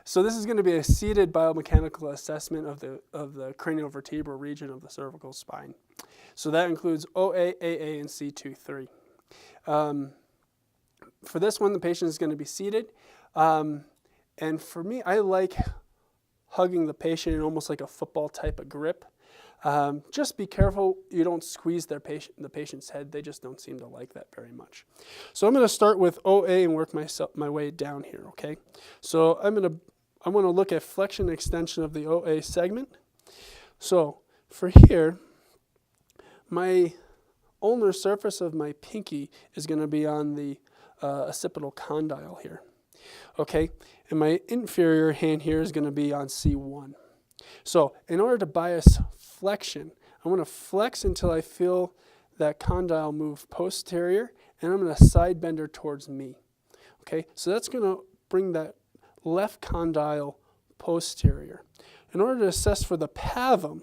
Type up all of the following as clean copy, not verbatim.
So this is going to be a seated biomechanical assessment of the craniovertebral region of the cervical spine. So that includes OA, AA, and C2-3. For this one, the patient is going to be seated. And for me, I like hugging the patient in almost like a football type of grip. Just be careful you don't squeeze the patient's head. They just don't seem to like that very much. So I'm going to start with OA and work my way down here, okay? So I want to look at flexion and extension of the OA segment. So for here, my ulnar surface of my pinky is going to be on the occipital condyle here, okay? And my inferior hand here is going to be on C1. So in order to bias flexion, I want to flex until I feel that condyle move posterior, and I'm going to side bend her towards me. Okay, so that's going to bring that left condyle posterior. In order to assess for the pavum,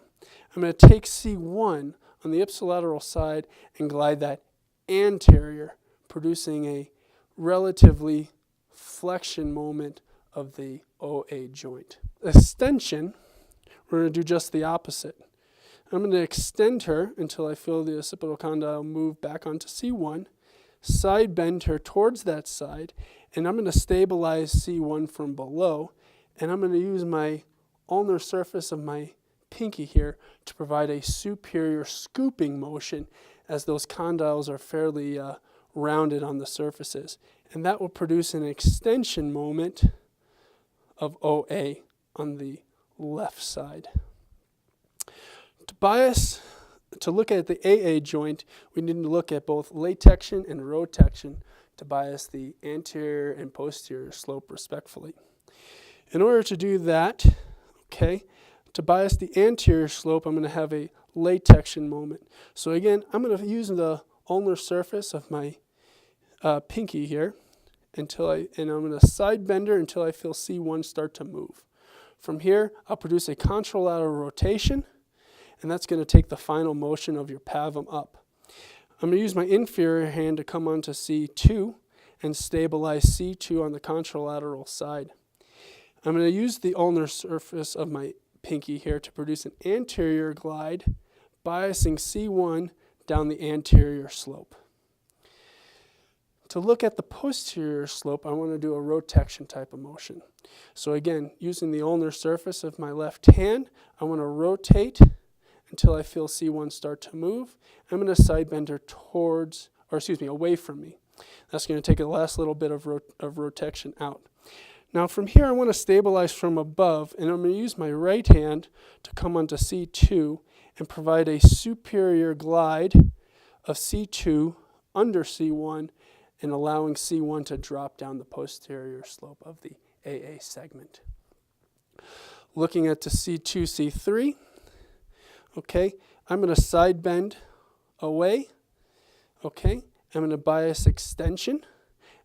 I'm going to take C1 on the ipsilateral side and glide that anterior, producing a relatively flexion moment of the OA joint. Extension, we're going to do just the opposite. I'm going to extend her until I feel the occipital condyle move back onto C1, side bend her towards that side, and I'm going to stabilize C1 from below, and I'm going to use my ulnar surface of my pinky here to provide a superior scooping motion as those condyles are fairly rounded on the surfaces. And that will produce an extension moment of OA on the left side. To look at the AA joint, we need to look at both latection and rotection to bias the anterior and posterior slope respectively. In order to do that, okay, to bias the anterior slope, I'm going to have a latection moment. So again, I'm going to use the ulnar surface of my pinky here and I'm going to side bend her until I feel C1 start to move. From here, I'll produce a contralateral rotation, and that's going to take the final motion of your pavum up. I'm going to use my inferior hand to come onto C2 and stabilize C2 on the contralateral side. I'm going to use the ulnar surface of my pinky here to produce an anterior glide, biasing C1 down the anterior slope. To look at the posterior slope, I want to do a rotection type of motion. So again, using the ulnar surface of my left hand, I want to rotate until I feel C1 start to move. I'm going to side bend her away from me. That's going to take the last little bit of rotection out. Now from here, I want to stabilize from above, and I'm going to use my right hand to come onto C2 and provide a superior glide of C2 under C1 and allowing C1 to drop down the posterior slope of the AA segment. Looking at the C2, C3, okay, I'm going to side bend away, okay, I'm going to bias extension,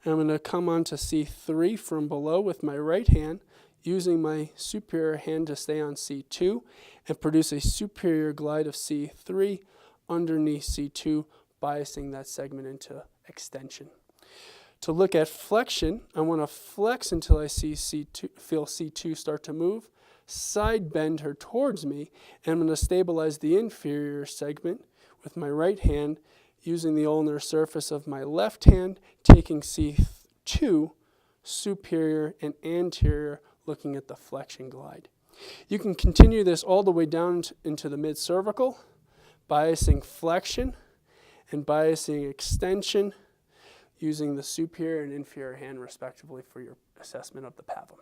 and I'm going to come onto C3 from below with my right hand, using my superior hand to stay on C2 and produce a superior glide of C3 underneath C2, biasing that segment into extension. To look at flexion, I want to flex until I feel C2 start to move, side bend her towards me, and I'm going to stabilize the inferior segment with my right hand, using the ulnar surface of my left hand, taking C2 superior and anterior, looking at the flexion glide. You can continue this all the way down into the mid-cervical, biasing flexion and biasing extension, using the superior and inferior hand respectively for your assessment of the pavum.